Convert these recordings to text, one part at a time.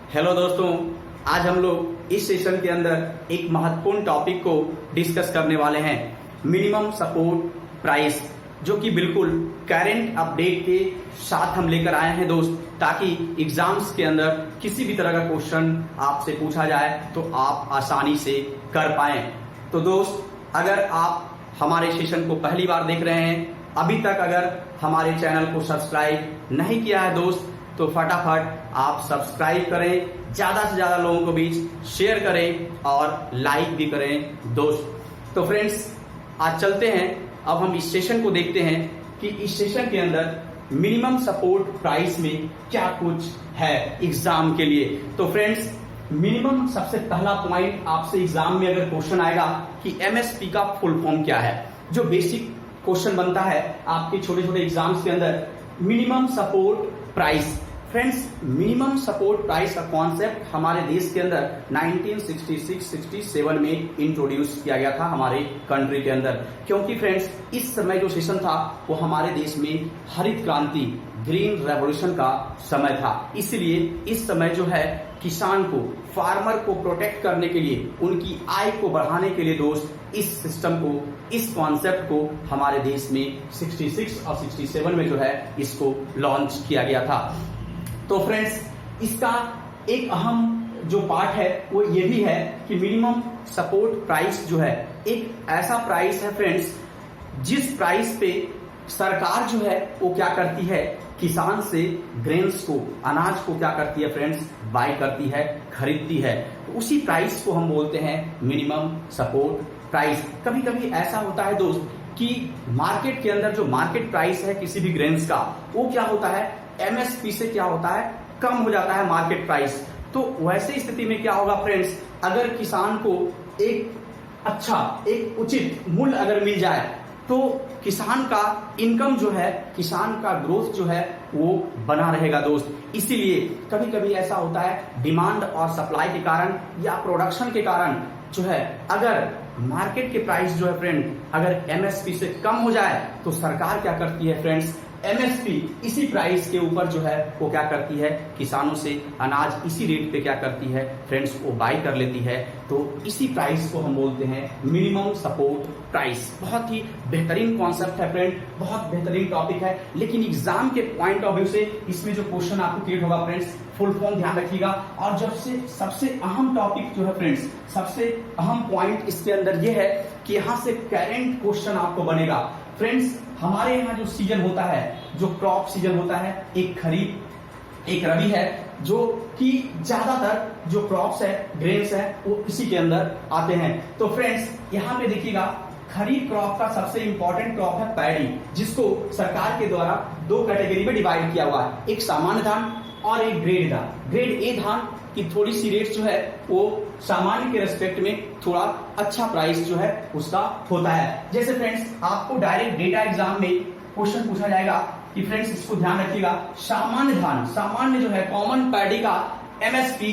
Hello दोस्तों, आज हम लोग इस सेशन के अंदर एक महत्वपूर्ण टॉपिक को डिस्कस करने वाले हैं, मिनिमम सपोर्ट प्राइस, जो कि बिल्कुल करंट अपडेट के साथ हम लेकर आए हैं दोस्त, ताकि एग्जाम्स के अंदर किसी भी तरह का क्वेश्चन आपसे पूछा जाए तो आप आसानी से कर पाएं। तो दोस्त, अगर आप हमारे सेशन को पहली बार देख रहे हैं, अभी तक अगर हमारे चैनल को सब्सक्राइब नहीं किया है दोस्त, तो फटाफट आप सब्सक्राइब करें, ज्यादा से ज्यादा लोगों को बीच शेयर करें और लाइक भी करें दोस्त। तो फ्रेंड्स, आज चलते हैं, अब हम इस सेशन को देखते हैं कि इस सेशन के अंदर मिनिमम सपोर्ट प्राइस में क्या कुछ है एग्जाम के लिए। तो फ्रेंड्स, मिनिमम सबसे पहला पॉइंट आपसे एग्जाम में अगर क्वेश्चन आएगा कि एमएसपी का फुल फॉर्म क्या है, जो बेसिक क्वेश्चन बनता है आपके छोटे छोटे एग्जाम्स के अंदर, minimum support price. Friends, minimum support price का कॉन्सेप्ट हमारे देश के अंदर 1966-67 में इंट्रोड्यूस किया गया था हमारे कंट्री के अंदर, क्योंकि फ्रेंड्स इस समय जो सेशन था वो हमारे देश में हरित क्रांति, ग्रीन रेवोल्यूशन का समय था। इसलिए इस समय जो है किसान को, फार्मर को प्रोटेक्ट करने के लिए, उनकी आय को बढ़ाने के लिए दोस्त, इस सिस्टम को, इस कॉन्सेप्ट को हमारे देश में 66 और 67 में जो है इसको लॉन्च किया गया था। तो फ्रेंड्स, इसका एक अहम जो पार्ट है वो ये भी है कि मिनिमम सपोर्ट प्राइस जो है एक ऐसा प्राइस है फ्रेंड्स, जिस प्राइस पे सरकार जो है वो क्या करती है, किसान से ग्रेन्स को, अनाज को क्या करती है फ्रेंड्स, बाय करती है, खरीदती है। तो उसी प्राइस को हम बोलते हैं मिनिमम सपोर्ट प्राइस। कभी कभी ऐसा होता है दोस्त कि मार्केट के अंदर जो मार्केट प्राइस है किसी भी ग्रेन्स का, वो क्या होता है, एमएसपी से क्या होता है, कम हो जाता है मार्केट प्राइस। तो वैसे स्थिति में क्या होगा फ्रेंड्स, अगर किसान को एक अच्छा, एक उचित मूल्य अगर मिल जाए तो किसान का इनकम जो है, किसान का ग्रोथ जो है वो बना रहेगा दोस्त। इसीलिए कभी कभी ऐसा होता है, डिमांड और सप्लाई के कारण या प्रोडक्शन के कारण जो है, अगर मार्केट के प्राइस जो है फ्रेंड, अगर एमएसपी से कम हो जाए तो सरकार क्या करती है फ्रेंड्स, एमएसपी इसी प्राइस के ऊपर जो है वो क्या करती है, किसानों से अनाज इसी रेट पे क्या करती है फ्रेंड्स, वो बाय कर लेती है। तो इसी प्राइस को हम बोलते हैं मिनिमम सपोर्ट प्राइस। बहुत ही बेहतरीन कॉन्सेप्ट है फ्रेंड, बहुत बेहतरीन टॉपिक है, लेकिन एग्जाम के पॉइंट ऑफ व्यू से इसमें जो क्वेश्चन आपको क्रिएट होगा फ्रेंड्स, फुल फॉर्म ध्यान रखिएगा। और जब से सबसे अहम टॉपिक जो है फ्रेंड्स, सबसे अहम पॉइंट इसके अंदर ये है कि यहाँ से करंट क्वेश्चन आपको बनेगा फ्रेंड्स। हमारे यहाँ जो सीजन होता है, जो क्रॉप सीजन होता है, एक खरीफ, एक रबी है, जो कि ज्यादातर जो क्रॉप्स है, ग्रेन्स है, वो इसी के अंदर आते हैं। तो फ्रेंड्स, यहाँ पे देखिएगा, खरीफ क्रॉप का सबसे इंपॉर्टेंट क्रॉप है पैडी, जिसको सरकार के द्वारा दो कैटेगरी में डिवाइड किया हुआ है, एक सामान्य धान और एक ग्रेड धान। ग्रेड ए धान की थोड़ी सी रेट जो है वो सामान्य के रेस्पेक्ट में थोड़ा अच्छा प्राइस जो है उसका होता है। जैसे फ्रेंड्स, आपको डायरेक्ट डेटा एग्जाम में क्वेश्चन पूछा जाएगा कि फ्रेंड्स इसको ध्यान रखिएगा, सामान्य धान, सामान्य जो है कॉमन पैडी का एमएसपी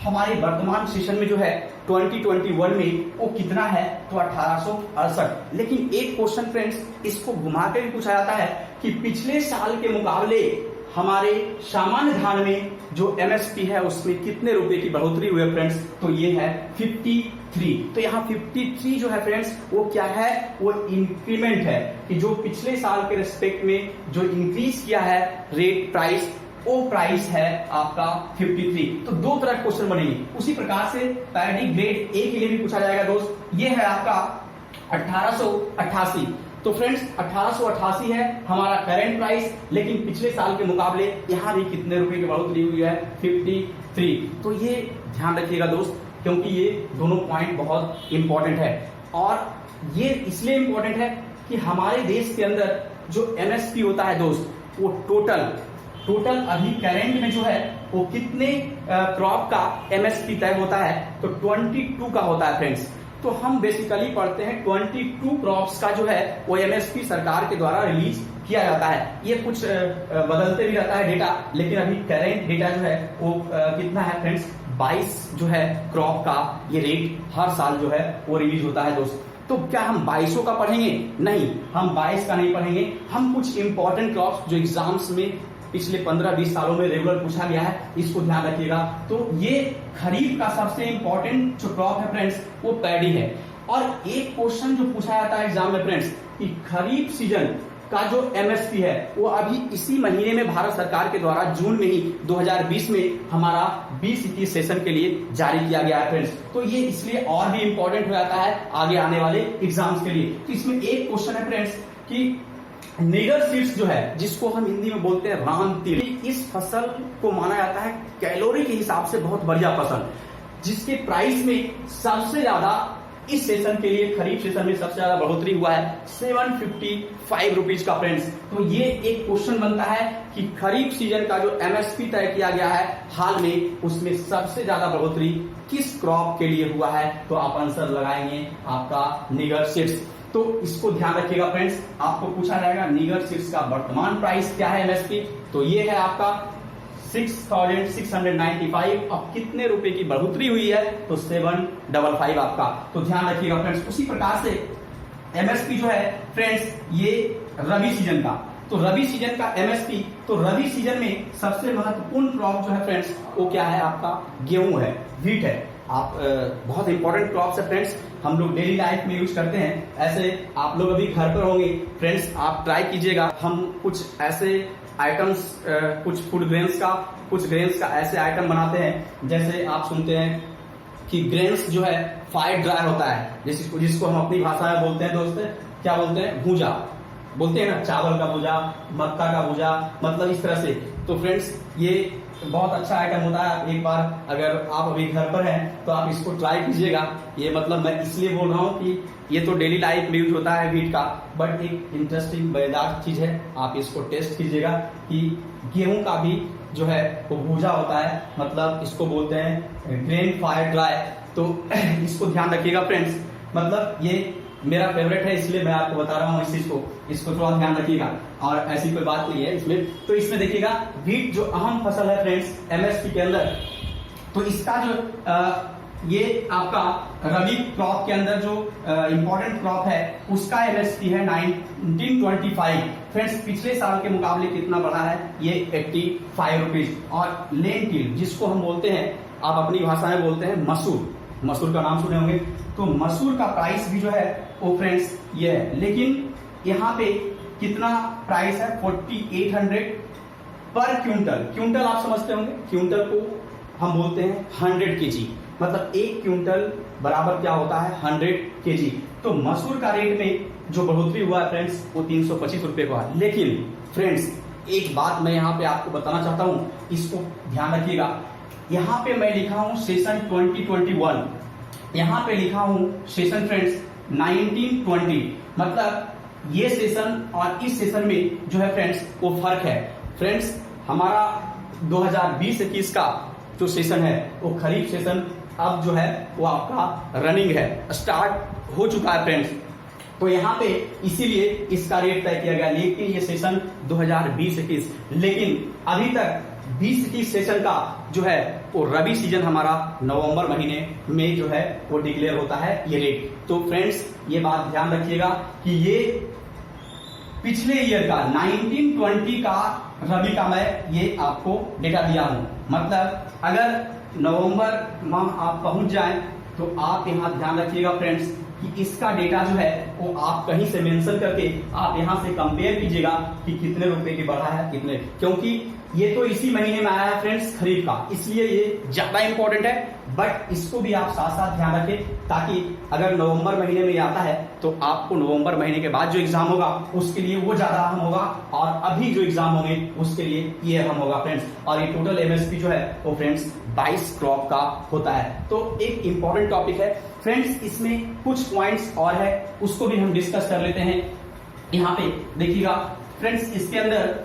हमारे वर्तमान सेशन में जो है 2021 में वो कितना है, तो 1868। लेकिन एक क्वेश्चन फ्रेंड्स इसको घुमा के भी पूछा जाता है कि पिछले साल के मुकाबले हमारे सामान्य धान में जो एमएसपी है उसमें कितने रुपए की बढ़ोतरी हुई है फ्रेंड्स, तो ये है 53। तो यहाँ 53 जो है फ्रेंड्स वो क्या है, वो इंक्रीमेंट है कि जो पिछले साल के रेस्पेक्ट में जो इंक्रीज किया है रेट प्राइस, वो प्राइस है आपका 53। तो दो तरह क्वेश्चन बनेंगे। उसी प्रकार से पैडी ग्रेड ए के लिए भी पूछा जाएगा दोस्त, ये है आपका 1888। तो फ्रेंड्स 1888 है हमारा करंट प्राइस, लेकिन पिछले साल के मुकाबले यहाँ भी कितने रुपए की बढ़ोतरी हुई है, 53। तो ये ध्यान रखिएगा दोस्त, क्योंकि ये दोनों पॉइंट बहुत इंपॉर्टेंट है। और ये इसलिए इंपॉर्टेंट है कि हमारे देश के अंदर जो एमएसपी होता है दोस्त, वो टोटल अभी करंट में जो है वो कितने क्रॉप का एमएसपी तय होता है, तो 22 का होता है फ्रेंड्स। तो हम बेसिकली पढ़ते हैं 22 क्रॉप्स का जो है वो एमएसपी सरकार के द्वारा रिलीज किया जाता है। ये कुछ बदलते भी रहता है डेटा, लेकिन अभी करंट डेटा जो है वो कितना है फ्रेंड्स, 22 जो है क्रॉप का ये रेट हर साल जो है वो रिलीज होता है दोस्त। तो क्या हम 2200 का पढ़ेंगे? नहीं, हम 22 का नहीं पढ़ेंगे। हम कुछ इंपॉर्टेंट क्रॉप्स जो एग्जाम्स में पिछले 15-20 सालों में रेगुलर पूछा गया है, इसको ध्यान रखिएगा। तो ये खरीफ का सबसे इंपॉर्टेंट जो क्रॉप है फ्रेंड्स वो पैडी है। और एक क्वेश्चन जो पूछा जाता है एग्जाम में फ्रेंड्स कि खरीफ सीजन का जो एमएसपी है वो अभी इसी महीने में भारत सरकार के द्वारा जून में ही 2020 में हमारा 20-21 सेशन के लिए जारी किया गया है फ्रेंड्स। तो ये इसलिए और भी इंपॉर्टेंट हो जाता है आगे आने वाले एग्जाम्स के लिए। तो इसमें एक क्वेश्चन है फ्रेंड्स कि निगर सीड्स जो है, जिसको हम हिंदी में बोलते हैं राम तिल, इस फसल को माना जाता है कैलोरी के हिसाब से बहुत बढ़िया फसल, जिसके प्राइस में सबसे ज्यादा इस सेशन के लिए खरीफ सेशन में सबसे ज्यादा बढ़ोतरी हुआ है 755 रुपीज का फ्रेंड्स। तो ये एक क्वेश्चन बनता है कि खरीफ सीजन का जो एमएसपी तय किया गया है हाल में, उसमें सबसे ज्यादा बढ़ोतरी किस क्रॉप के लिए हुआ है? तो आप आंसर लगाएंगे आपका निगर सीड्स। तो इसको ध्यान रखिएगा फ्रेंड्स, आपको पूछा जाएगा निगर सीड्स का वर्तमान प्राइस क्या है एमएसपी, तो ये है आपका 6,695। अब कितने रुपए की बढ़ोतरी हुई है? तो 755 आपका। तो ध्यान रखिएगा फ्रेंड्स। उसी प्रकार से एमएसपी जो है फ्रेंड्स ये रबी सीजन का, तो रबी सीजन का एमएसपी, तो रबी सीजन में सबसे महत्वपूर्ण क्रॉप जो है फ्रेंड्स वो क्या है? आपका गेहूं है, व्हीट है। आप बहुत इंपॉर्टेंट क्रॉप्स है फ्रेंड्स, हम लोग डेली लाइफ में यूज करते हैं। ऐसे आप लोग अभी घर पर होंगे फ्रेंड्स, आप ट्राई कीजिएगा। हम कुछ ऐसे आइटम्स, कुछ फूड ग्रेन्स का, कुछ ग्रेन्स का ऐसे आइटम बनाते हैं, जैसे आप सुनते हैं कि ग्रेन्स जो है फ्राइड ड्राई होता है, जिसको हम अपनी भाषा में बोलते हैं दोस्त, क्या बोलते हैं? भूजा बोलते हैं ना, चावल का भूजा, मक्का का भूजा, मतलब इस तरह से। तो फ्रेंड्स ये बहुत अच्छा आइटम होता है। एक बार अगर आप अभी घर पर हैं तो आप इसको ट्राई कीजिएगा। ये मतलब मैं इसलिए बोल रहा हूँ कि ये तो डेली लाइफ में यूज होता है व्हीट का, बट एक इंटरेस्टिंग मजेदार चीज है, आप इसको टेस्ट कीजिएगा कि गेहूं का भी जो है वो भूजा होता है, मतलब इसको बोलते हैं ग्रेन फायर ड्राई। तो इसको ध्यान रखिएगा फ्रेंड्स, मतलब ये मेरा फेवरेट है इसलिए मैं आपको बता रहा हूँ इस चीज को, इसको थोड़ा ध्यान रखिएगा। और ऐसी कोई बात नहीं है इसमें। तो इसमें देखिएगा व्हीट जो अहम फसल है फ्रेंड्स एमएसपी के अंदर, तो इसका जो ये आपका रबी क्रॉप के अंदर जो इंपॉर्टेंट क्रॉप है उसका एमएसपी है 1925 फ्रेंड्स। पिछले साल के मुकाबले कितना बढ़ा है? ये 85 रुपीज। और लेंटिल जिसको हम बोलते हैं, आप अपनी भाषा में बोलते हैं मसूर, मसूर का नाम सुने होंगे, तो मसूर का प्राइस भी जो है वो फ्रेंड्स ये है, लेकिन यहाँ पे कितना प्राइस है? 4800 पर क्विंटल। क्विंटल आप समझते होंगे, क्विंटल को हम बोलते हैं 100 केजी, मतलब एक क्विंटल बराबर क्या होता है? 100 केजी। तो मसूर का रेट में जो बढ़ोतरी हुआ है फ्रेंड्स वो 325 रुपए का। लेकिन फ्रेंड्स एक बात मैं यहाँ पे आपको बताना चाहता हूँ, इसको ध्यान रखिएगा। यहाँ पे मैं लिखा हूँ सेशन 2021, यहाँ पे लिखा हूँ सेशन फ्रेंड्स 1920, मतलब ये सेशन और इस सेशन में जो है फ्रेंड्स वो फर्क है। फ्रेंड्स हमारा 2020-21 का जो सेशन है वो खरीफ सेशन अब जो है वो आपका रनिंग है, स्टार्ट हो चुका है फ्रेंड्स। तो यहाँ पे इसीलिए इसका रेट तय किया गया, लेकिन ये सेशन 2020-21, लेकिन अभी तक 20-21 सेशन का जो है वो रबी सीजन हमारा नवंबर महीने में जो है वो डिक्लेयर होता है ये रेट। तो फ्रेंड्स ये बात ध्यान रखिएगा कि ये पिछले ईयर का 1920 का रबी का मैं ये आपको डेटा दिया हूं, मतलब अगर नवंबर माह आप पहुंच जाएं तो आप यहां ध्यान रखिएगा फ्रेंड्स कि इसका डेटा जो है वो आप कहीं से मेंशन करके आप यहां से कंपेयर कीजिएगा कि कितने रुपए की बढ़ा है कितने, क्योंकि ये तो इसी महीने में आया है फ्रेंड्स खरीफ का, इसलिए ये ज्यादा इंपॉर्टेंट है। बट इसको भी आप साथ साथ ध्यान रखें, ताकि अगर नवंबर महीने में आता है तो आपको नवंबर महीने के बाद जो एग्जाम होगा उसके लिए वो ज्यादा अहम होगा, और अभी जो एग्जाम होंगे उसके लिए ये अहम होगा फ्रेंड्स। और ये टोटल एमएसपी जो है वो फ्रेंड्स 22 क्रॉप का होता है। तो एक इंपॉर्टेंट टॉपिक है फ्रेंड्स, इसमें कुछ पॉइंट्स और है उसको भी हम डिस्कस कर लेते हैं। यहाँ पे देखिएगा फ्रेंड्स, इसके अंदर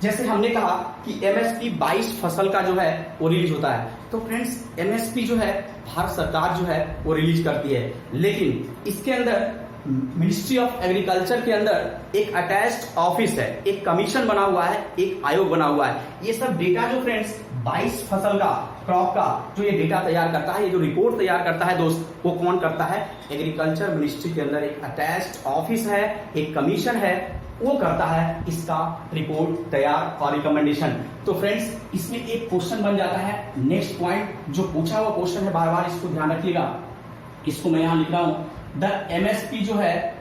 जैसे हमने कहा कि एमएसपी 22 फसल का जो है वो रिलीज होता है, तो फ्रेंड्स एमएसपी जो है भारत सरकार जो है वो रिलीज करती है, लेकिन इसके अंदर मिनिस्ट्री ऑफ एग्रीकल्चर के अंदर एक अटैच्ड ऑफिस है, एक कमीशन बना हुआ है, एक आयोग बना हुआ है। ये सब डेटा जो फ्रेंड्स 22 फसल का क्रॉप का जो ये डेटा तैयार करता है, ये जो रिपोर्ट तैयार करता है दोस्त, वो कौन करता है? एग्रीकल्चर मिनिस्ट्री के अंदर एक अटैच्ड ऑफिस है, एक कमीशन है, वो करता है इसका रिपोर्ट तैयार और रिकमेंडेशन। तो फ्रेंड्स, इसमें एक क्वेश्चन बन जाता है। नेक्स्ट पॉइंट जो पूछा हुआ क्वेश्चन है, बार बार इसको ध्यान रखिएगा, इसको मैं यहां लिख रहा हूं। द एमएसपी जो है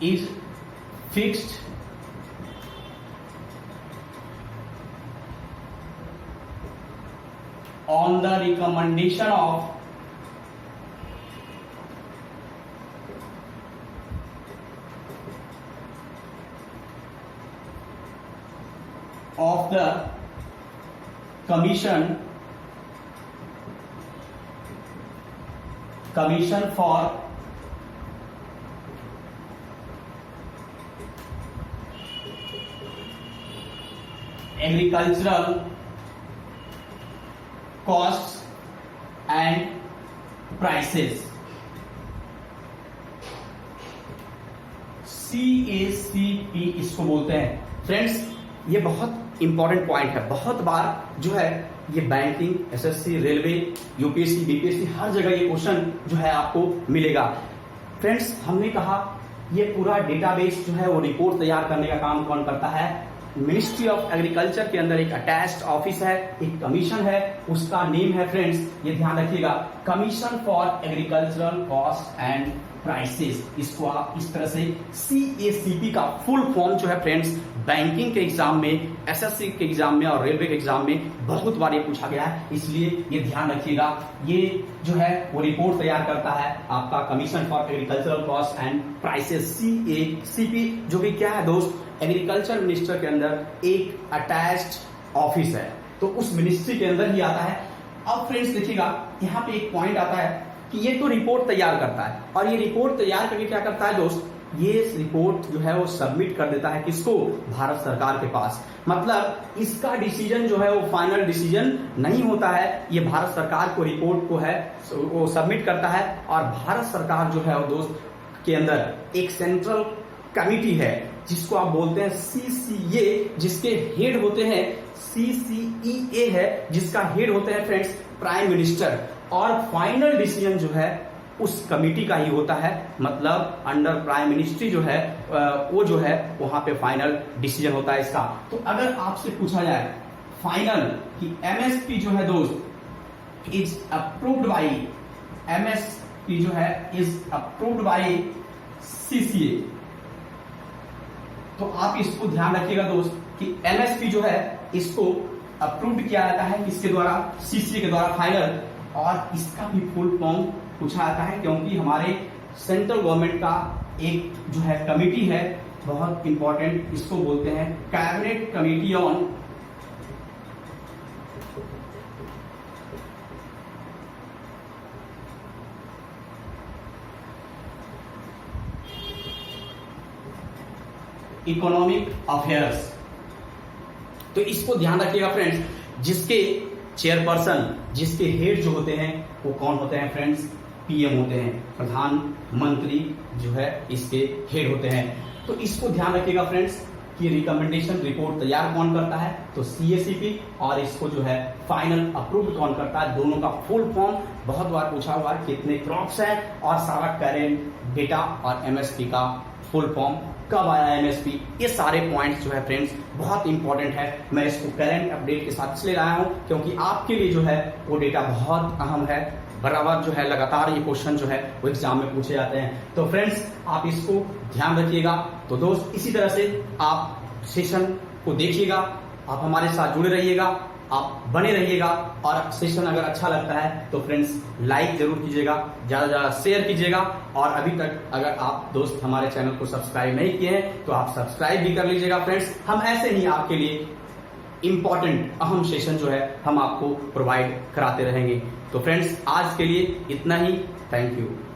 is fixed on the recommendation of the commission for agricultural costs and prices, CACP इसको बोलते हैं। फ्रेंड्स, ये बहुत इंपॉर्टेंट पॉइंट है। बहुत बार जो है ये banking, SSC, railway, UPSC, BPSC, हर जगह ये क्वेश्चन जो है आपको मिलेगा। फ्रेंड्स, हमने कहा ये पूरा डेटाबेस जो है वो रिपोर्ट तैयार करने का काम कौन करता है? मिनिस्ट्री ऑफ एग्रीकल्चर के अंदर एक अटैच्ड ऑफिस है, एक कमीशन है, उसका नेम है फ्रेंड्स, ये ध्यान रखिएगा, commission for agricultural cost and prices. इसको आप इस तरह से CACP का फुल फॉर्म जो है फ्रेंड्स, बैंकिंग के एग्जाम में, एसएससी के एग्जाम में और रेलवे के एग्जाम में बहुत बार ये पूछा गया है, इसलिए ये ध्यान रखिएगा। ये जो है वो रिपोर्ट तैयार करता है आपका commission for agricultural cost and prices, CACP, जो कि क्या है दोस्त, एग्रीकल्चर मिनिस्टर के अंदर एक अटैच्ड ऑफिस है, तो उस मिनिस्ट्री के अंदर ही आता है। अब फ्रेंड्स देखिएगा, यहाँ पे एक पॉइंट आता है कि ये तो रिपोर्ट तैयार करता है, और ये रिपोर्ट तैयार करके क्या करता है दोस्त, ये रिपोर्ट जो है वो सबमिट कर देता है किसको? भारत सरकार के पास। मतलब इसका डिसीजन जो है वो फाइनल डिसीजन नहीं होता है, ये भारत सरकार को रिपोर्ट को है वो सबमिट करता है, और भारत सरकार जो है वो दोस्त के अंदर एक सेंट्रल कमिटी है जिसको आप बोलते हैं CCA, जिसके हेड होते हैं CCEA है, जिसका हेड होते हैं फ्रेंड्स प्राइम मिनिस्टर, और फाइनल डिसीजन जो है उस कमिटी का ही होता है। मतलब अंडर प्राइम मिनिस्ट्री जो है वो जो है वहां पे फाइनल डिसीजन होता है इसका। तो अगर आपसे पूछा जाए फाइनल कि MSP जो है दोस्त इज अप्रूव्ड बाई, MSP जो है इज अप्रूव्ड बाई CCA, तो आप इसको ध्यान रखिएगा दोस्त कि MSP जो है इसको अप्रूव्ड किया जाता है किसके द्वारा? CCA के द्वारा फाइनल, और इसका भी फुल फॉर्म पूछा जाता है क्योंकि हमारे सेंट्रल गवर्नमेंट का एक जो है कमिटी है बहुत इंपॉर्टेंट, इसको बोलते हैं cabinet committee on economic affairs. तो इसको ध्यान रखिएगा फ्रेंड्स, जिसके चेयरपर्सन, जिसके हेड जो होते हैं वो कौन होते हैं फ्रेंड्स? PM होते हैं, प्रधानमंत्री जो है इसके हेड होते हैं। तो इसको ध्यान रखिएगा फ्रेंड्स कि रिकमेंडेशन रिपोर्ट तैयार कौन करता है? तो CACP, और इसको जो है फाइनल अप्रूव कौन करता है? दोनों का फुल फॉर्म बहुत बार पूछा हुआ है, कितने क्रॉप्स हैं और सारा करेंट डेटा, और MSP का फुल फॉर्म कब आया MSP, ये सारे पॉइंट्स जो है फ्रेंड्स बहुत इंपॉर्टेंट है। मैं इसको करंट अपडेट के साथ इसलिए लाया हूं क्योंकि आपके लिए जो है वो डेटा बहुत अहम है, बराबर जो है लगातार ये क्वेश्चन जो है वो एग्जाम में पूछे जाते हैं। तो फ्रेंड्स, आप इसको ध्यान रखिएगा। तो दोस्त, इसी तरह से आप सेशन को देखिएगा, आप हमारे साथ जुड़े रहिएगा, आप बने रहिएगा, और सेशन अगर अच्छा लगता है तो फ्रेंड्स लाइक जरूर कीजिएगा, ज्यादा से ज्यादा शेयर कीजिएगा, और अभी तक अगर आप दोस्त हमारे चैनल को सब्सक्राइब नहीं किए हैं तो आप सब्सक्राइब भी कर लीजिएगा फ्रेंड्स। हम ऐसे ही आपके लिए इंपॉर्टेंट अहम सेशन जो है हम आपको प्रोवाइड कराते रहेंगे। तो फ्रेंड्स, आज के लिए इतना ही। Thank you.